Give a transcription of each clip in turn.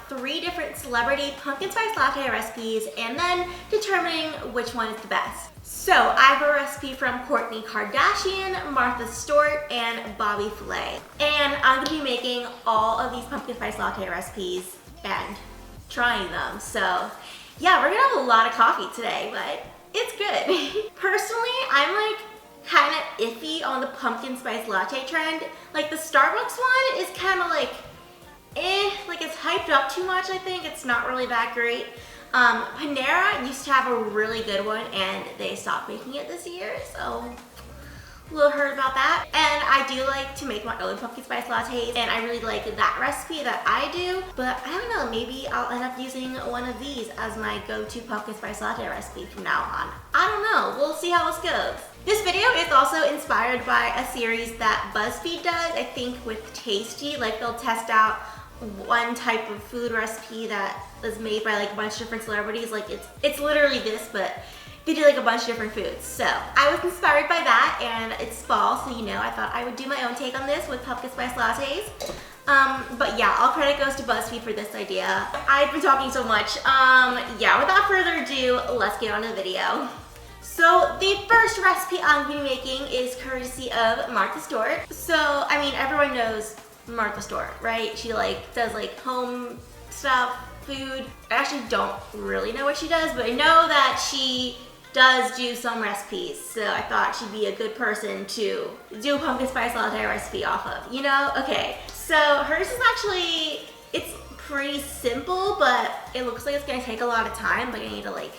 3 different celebrity pumpkin spice latte recipes and then determining which one is the best. So I have a recipe from Kourtney Kardashian, Martha Stewart, and Bobby Flay. And I'm gonna be making all of these pumpkin spice latte recipes and trying them. So yeah, we're gonna have a lot of coffee today, but it's good. Personally, I'm like kind of iffy on the pumpkin spice latte trend. Like the Starbucks one is kind of like, like it's hyped up too much, I think. It's not really that great. Panera used to have a really good one and they stopped making it this year, so a little hurt about that. And I do like to make my own pumpkin spice lattes, and I really like that recipe that I do, but I don't know, maybe I'll end up using one of these as my go-to pumpkin spice latte recipe from now on. I don't know, we'll see how this goes. This video is also inspired by a series that BuzzFeed does, I think with Tasty. Like they'll test out one type of food recipe that is made by like a bunch of different celebrities. Like it's literally this, but they do like a bunch of different foods. So I was inspired by that, and it's fall, so you know, I thought I would do my own take on this with pumpkin spice lattes. But yeah, all credit goes to BuzzFeed for this idea. I've been talking so much. Yeah, without further ado, let's get on to the video. So the first recipe I'm going to be making is courtesy of Martha Stewart. So, I mean, everyone knows Martha Stewart, right? She like does like home stuff, food. I actually don't really know what she does, but I know that she does do some recipes. So I thought she'd be a good person to do a pumpkin spice latte recipe off of, you know? Okay, so hers is actually, it's pretty simple, but it looks like it's gonna take a lot of time. Like I need to like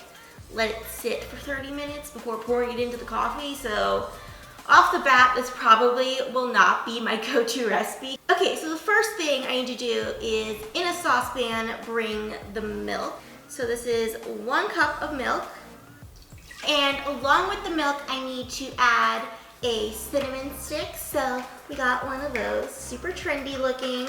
let it sit for 30 minutes before pouring it into the coffee. So off the bat, this probably will not be my go-to recipe. Okay, so the first thing I need to do is in a saucepan, bring the milk. So this is 1 cup of milk. And along with the milk, I need to add a cinnamon stick. So we got one of those, super trendy looking.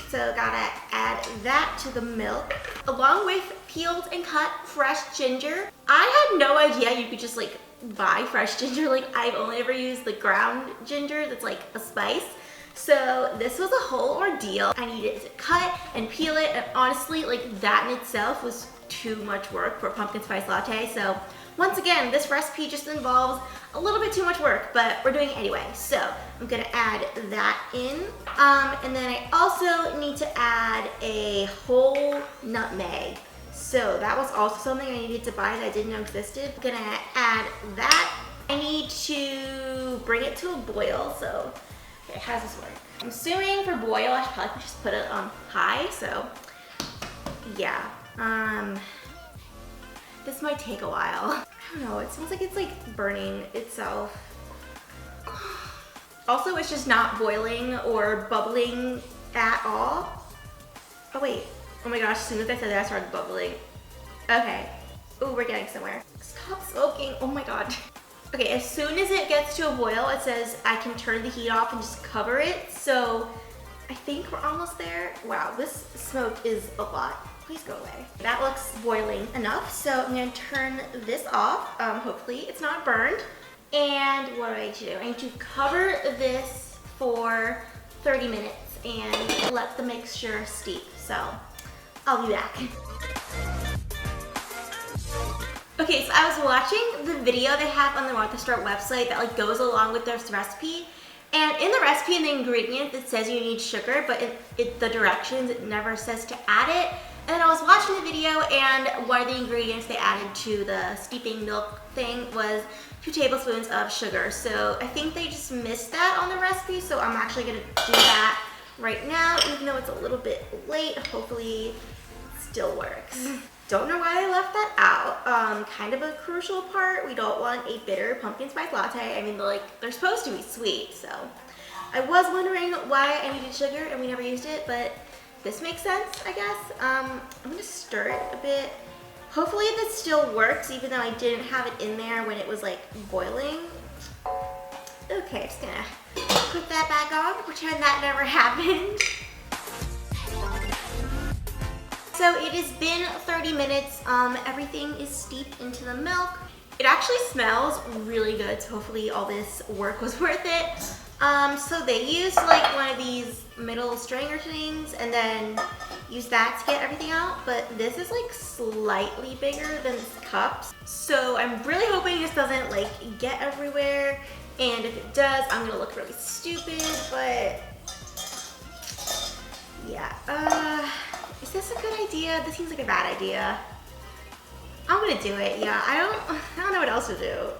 So gotta add that to the milk, along with peeled and cut fresh ginger. I had no idea you could just like buy fresh ginger. Like I've only ever used the ground ginger that's like a spice. So this was a whole ordeal. I needed to cut and peel it, and honestly, like that in itself was too much work for a pumpkin spice latte. So once again, this recipe just involves a little bit too much work, but we're doing it anyway. So I'm gonna add that in. And then I also need to add a whole nutmeg. So that was also something I needed to buy that I didn't know existed. I'm gonna add that. I need to bring it to a boil. So, okay, how does this work? I'm assuming for boil, I should probably just put it on high. So yeah, this might take a while. I don't know, it smells like it's like burning itself. Also, it's just not boiling or bubbling at all. Oh wait, oh my gosh, as soon as I said that, I started bubbling. Okay, ooh, we're getting somewhere. Stop smoking, oh my God. Okay, as soon as it gets to a boil, it says I can turn the heat off and just cover it. So I think we're almost there. Wow, this smoke is a lot. Please go away. That looks boiling enough, so I'm gonna turn this off. Hopefully it's not burned. And what do I need to do? I need to cover this for 30 minutes and let the mixture steep. So I'll be back. Okay, so I was watching the video they have on the Martha Stewart website that like goes along with this recipe. And in the recipe and the ingredients, it says you need sugar, but in the directions, it never says to add it. And then I was watching the video, and one of the ingredients they added to the steeping milk thing was 2 tablespoons of sugar. So I think they just missed that on the recipe, so I'm actually gonna do that right now, even though it's a little bit late. Hopefully it still works. Don't know why I left that out. Kind of a crucial part. We don't want a bitter pumpkin spice latte. I mean, they're supposed to be sweet, so I was wondering why I needed sugar and we never used it, but this makes sense, I guess. I'm gonna stir it a bit. Hopefully this still works, even though I didn't have it in there when it was like boiling. Okay, just gonna put that back on, pretend that never happened. So it has been 30 minutes. Everything is steeped into the milk. It actually smells really good, so hopefully all this work was worth it. So they used like one of these middle strainer things, and then use that to get everything out, but this is like slightly bigger than this cups. So I'm really hoping this doesn't like get everywhere. And if it does, I'm gonna look really stupid, but yeah. Is this a good idea? This seems like a bad idea. I'm gonna do it, yeah. I don't know what else to do.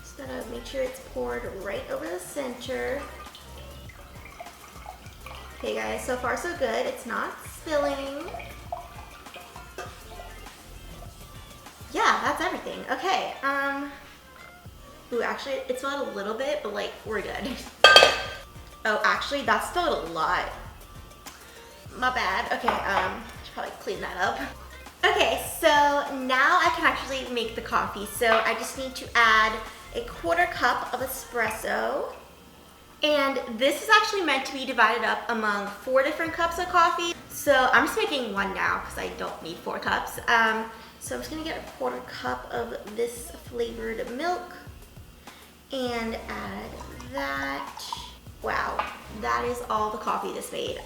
Just gotta make sure it's poured right over the center. Okay guys, so far so good. It's not spilling. Yeah, that's everything. Okay, ooh, actually it spilled a little bit, but like, we're good. Oh, actually that spilled a lot. My bad. Okay, should probably clean that up. Okay, so now I can actually make the coffee. So I just need to add a 1/4 cup of espresso. And this is actually meant to be divided up among 4 different cups of coffee. So I'm just making one now because I don't need 4 cups. So I'm just gonna get a 1/4 cup of this flavored milk and add that. Wow, that is all the coffee this made.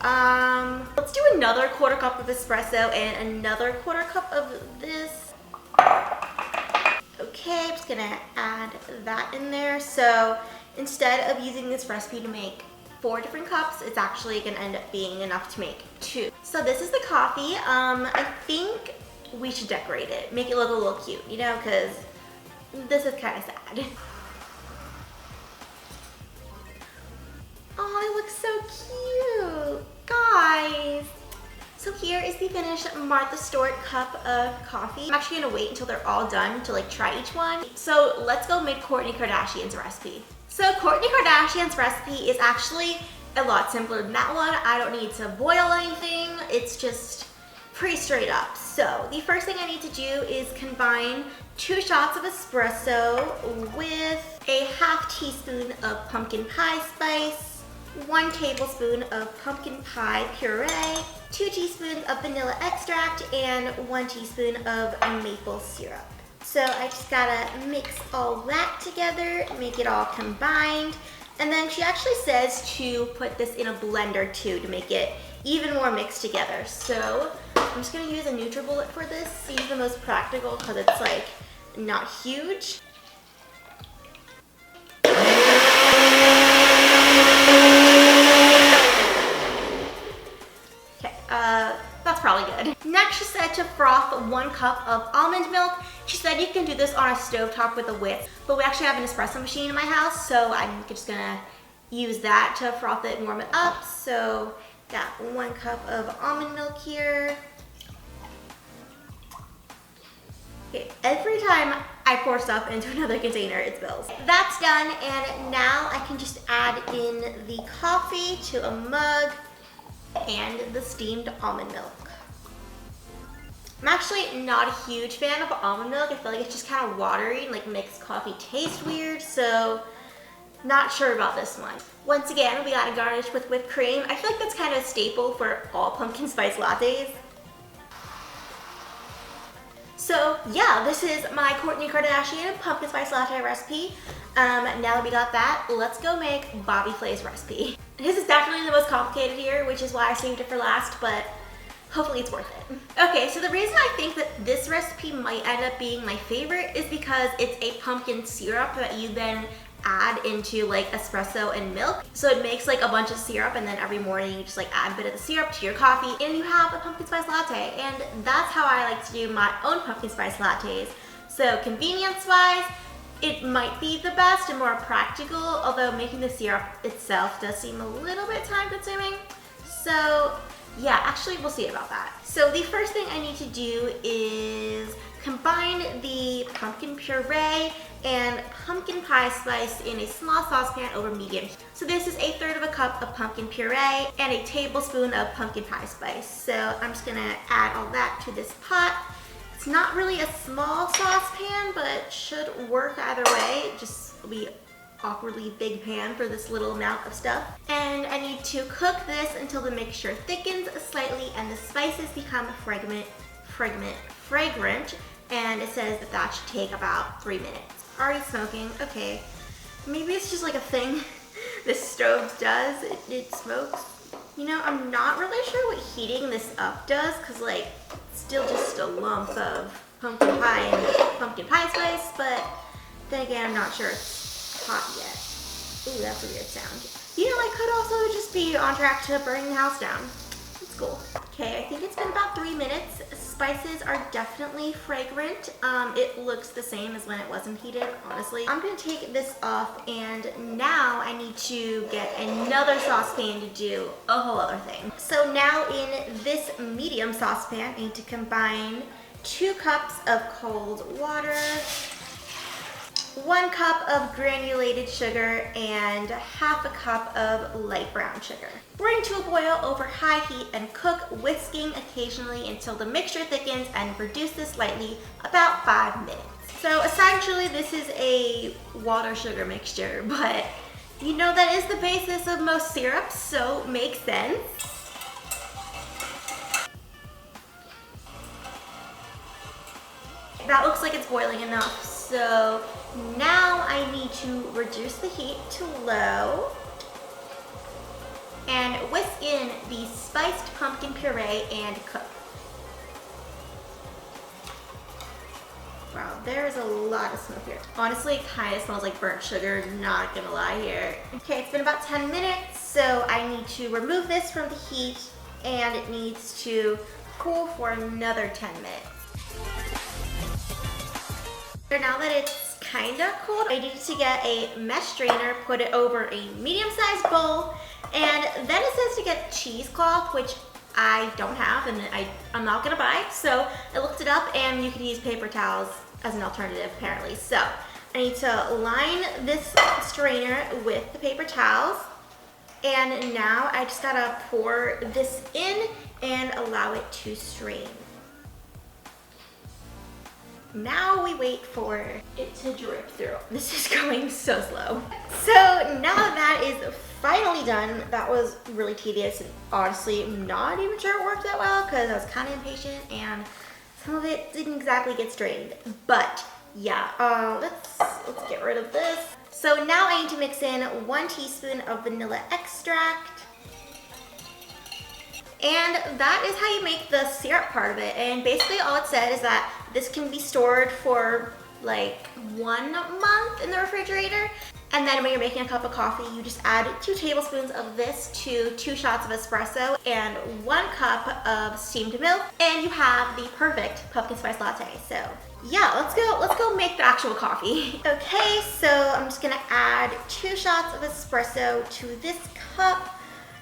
Let's do another 1/4 cup of espresso and another 1/4 cup of this. Okay, I'm just gonna add that in there. So instead of using this recipe to make 4 different cups, it's actually gonna end up being enough to make 2. So this is the coffee. I think we should decorate it, make it look a little cute, you know, because this is kind of sad. Oh, it looks so cute, guys. So here is the finished Martha Stewart cup of coffee. I'm actually gonna wait until they're all done to like try each one. So let's go make Kourtney Kardashian's recipe. So Kourtney Kardashian's recipe is actually a lot simpler than that one. I don't need to boil anything. It's just pretty straight up. So the first thing I need to do is combine 2 shots of espresso with a 1/2 teaspoon of pumpkin pie spice, 1 tablespoon of pumpkin pie puree, 2 teaspoons of vanilla extract, and 1 teaspoon of maple syrup. So I just gotta mix all that together, make it all combined. And then she actually says to put this in a blender too to make it even more mixed together. So I'm just gonna use a NutriBullet for this. Use the most practical because it's like not huge. That's probably good. Next, she said to froth 1 cup of almond milk. She said you can do this on a stovetop with a whisk, but we actually have an espresso machine in my house, so I'm just gonna use that to froth it and warm it up. So got 1 cup of almond milk here. Okay, every time I pour stuff into another container, it spills. That's done, and now I can just add in the coffee to a mug and the steamed almond milk. I'm actually not a huge fan of almond milk. I feel like it's just kind of watery and like makes coffee taste weird, so not sure about this one. Once again, we gotta garnish with whipped cream. I feel like that's kind of a staple for all pumpkin spice lattes. So yeah, this is my Kourtney Kardashian pumpkin spice latte recipe. Now that we got that, let's go make Bobby Flay's recipe. His is definitely the most complicated here, which is why I saved it for last, but hopefully it's worth it. Okay, so the reason I think that this recipe might end up being my favorite is because it's a pumpkin syrup that you then add into like espresso and milk. So it makes like a bunch of syrup, and then every morning you just like add a bit of the syrup to your coffee and you have a pumpkin spice latte. And that's how I like to do my own pumpkin spice lattes. So convenience wise, it might be the best and more practical, although making the syrup itself does seem a little bit time consuming. So yeah, actually we'll see about that. So the first thing I need to do is combine the pumpkin puree and pumpkin pie spice in a small saucepan over medium. So this is 1/3 cup of pumpkin puree and a tablespoon of pumpkin pie spice. So I'm just gonna add all that to this pot. It's not really a small saucepan, but should work either way. It just will be awkwardly big pan for this little amount of stuff. And I need to cook this until the mixture thickens slightly and the spices become fragrant. And it says that that should take about 3 minutes. Already smoking, okay. Maybe it's just like a thing this stove does, it smokes. You know, I'm not really sure what heating this up does, because like, it's still just a lump of pumpkin pie and pumpkin pie spice, but then again, I'm not sure it's hot yet. Ooh, that's a weird sound. You know, I could also just be on track to burning the house down. That's cool. Okay, I think it's been about 3 minutes. Spices are definitely fragrant. It looks the same as when it wasn't heated, honestly. I'm gonna take this off, and now I need to get another saucepan to do a whole other thing. So now in this medium saucepan, I need to combine 2 cups of cold water, 1 cup of granulated sugar, and ½ a cup of light brown sugar. Bring to a boil over high heat and cook, whisking occasionally until the mixture thickens, and reduce this lightly about 5 minutes. So essentially this is a water sugar mixture, but you know that is the basis of most syrups, so makes sense. That looks like it's boiling enough, so now I need to reduce the heat to low and whisk in the spiced pumpkin puree and cook. Wow, there's a lot of smoke here. Honestly, it kind of smells like burnt sugar, not gonna lie here. Okay, it's been about 10 minutes, so I need to remove this from the heat, and it needs to cool for another 10 minutes. So now that it's kind of cold, I need to get a mesh strainer, put it over a medium-sized bowl, and then it says to get cheesecloth, which I don't have and I'm not gonna buy. So I looked it up, and you can use paper towels as an alternative apparently. So I need to line this strainer with the paper towels, and now I just gotta pour this in and allow it to strain. Now we wait for it to drip through. This is going so slow. So now that is finally done. That was really tedious, and honestly, I'm not even sure it worked that well because I was kind of impatient and some of it didn't exactly get strained. But yeah, let's get rid of this. So now I need to mix in 1 teaspoon of vanilla extract. And that is how you make the syrup part of it. And basically all it said is that this can be stored for like 1 month in the refrigerator. And then when you're making a cup of coffee, you just add 2 tablespoons of this to 2 shots of espresso and 1 cup of steamed milk, and you have the perfect pumpkin spice latte. So yeah, let's go make the actual coffee. Okay, so I'm just gonna add 2 shots of espresso to this cup.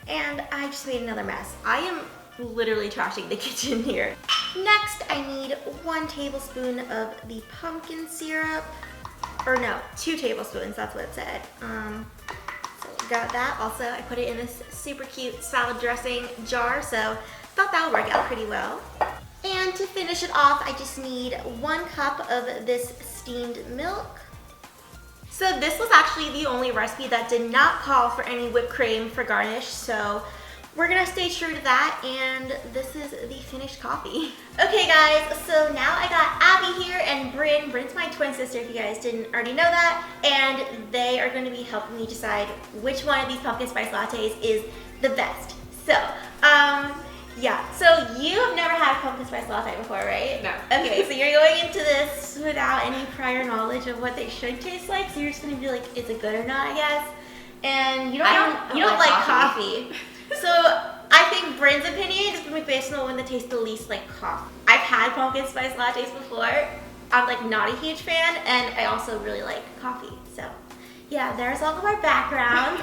And I just made another mess. I am literally trashing the kitchen here. Next, I need 1 tablespoon of the pumpkin syrup. Or no, 2 tablespoons, that's what it said. So got that. Also, I put it in this super cute salad dressing jar, so thought that would work out pretty well. And to finish it off, I just need 1 cup of this steamed milk. So this was actually the only recipe that did not call for any whipped cream for garnish, so we're gonna stay true to that, and this is the finished coffee. Okay guys, so now I got Abby here and Bryn. Bryn's my twin sister if you guys didn't already know that, and they are gonna be helping me decide which one of these pumpkin spice lattes is the best. So, yeah, so you have never had a pumpkin spice latte before, right? No. Okay, so you're going into this without any prior knowledge of what they should taste like, so you're just gonna be like, is it good or not, I guess? And you don't like coffee. So I think Bryn's opinion is gonna be based on the one that tastes the least like coffee. I've had pumpkin spice lattes before. I'm like not a huge fan, and I also really like coffee. So yeah, there's all of our background.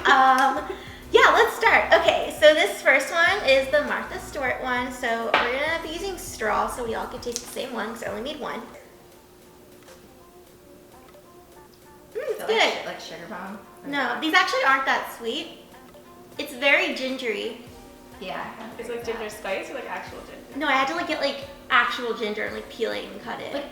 Yeah, let's start. Okay, so this first one is the Martha Stewart one. So we're gonna be using straw so we all can taste the same one because I only made 1. It's good. Like sugar bomb? No, these actually aren't that sweet. It's very gingery. Yeah. Is it like ginger spice or like actual ginger? No, I had to like get like actual ginger and like peel it and cut it. Like,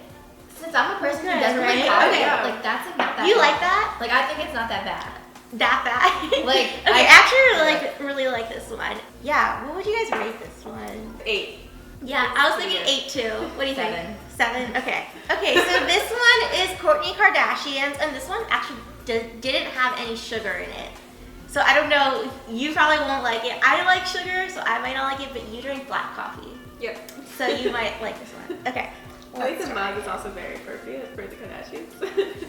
since I'm a person who Good, doesn't right? like coffee, Okay. like that's like not that You bad. like that? Like I think it's not that bad. That bad? Like, okay, I actually really like this one. Yeah, what would you guys rate this one? 8. Yeah, I was thinking 8 too. What do you 7. think? 7? Okay. Okay, so this one is Kourtney Kardashian's, and this one actually didn't have any sugar in it. So I don't know, you probably won't like it. I like sugar, so I might not like it, but you drink black coffee. Yep. So you might like this one. Okay. I think the mug is also very appropriate for the Kardashians.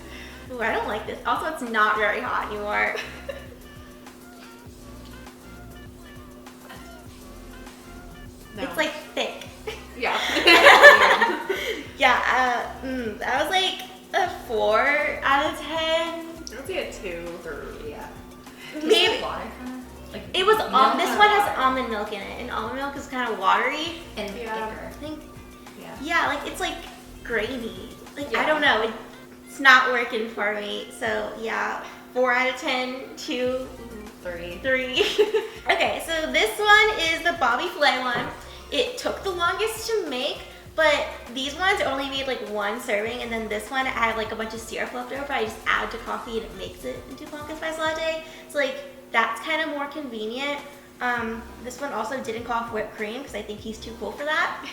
Ooh, I don't like this. Also, it's not very hot anymore. No. It's like thick. Yeah. Yeah, that was like a 4 out of 10. I would say a 2. Yeah. Maybe. Water kind of. Like, It was milk on. This or one has water? almond milk in it, and almond milk is kind of watery. And Yeah. thicker. I think, Yeah. yeah, like it's like grainy. Like I Yeah. don't know, it's not working for me. So yeah, 4 out of 10, 2, 3. 3. Okay, so this one is the Bobby Flay one. It took the longest to make, but these ones only made like 1 serving, and then this one I had like a bunch of syrup left over. I just add to coffee and it makes it into pumpkin spice latte. So like that's kind of more convenient. This one also didn't call for whipped cream because I think he's too cool for that.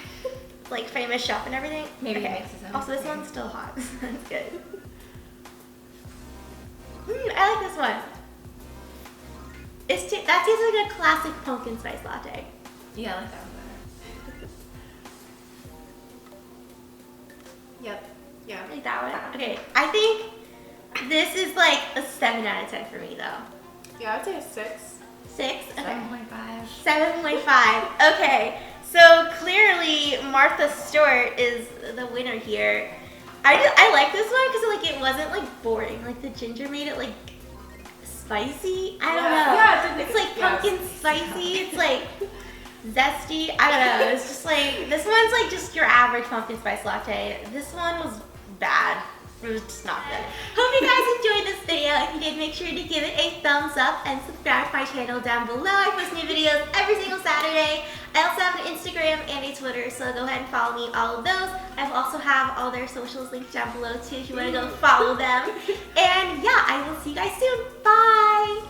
Like famous chef and everything. Maybe he makes his own Also, this cream. one's still hot. That's good. I like this one. That tastes like a classic pumpkin spice latte. Yeah, I like that one better. Yep. Yeah. Like that one. Okay, I think this is like a 7 out of 10 for me though. Yeah, I would say a 6. 6? Okay. 7.5. 7.5. Okay, so clearly Martha Stewart is the winner here. I like this one because like it wasn't like boring. Like the ginger made it like spicy. I don't know. Yeah, It's like pumpkin spicy. It's like zesty. I don't know. It's just like this one's like just your average pumpkin spice latte. This one was bad. It was just not good. Hope you guys enjoyed this video. If you did, make sure to give it a thumbs up and subscribe to my channel down below. I post new videos every single Saturday. I also have an Instagram and a Twitter, so go ahead and follow me all of those. I also have all their socials linked down below too if you want to go follow them. And yeah, I will see you guys soon. Bye!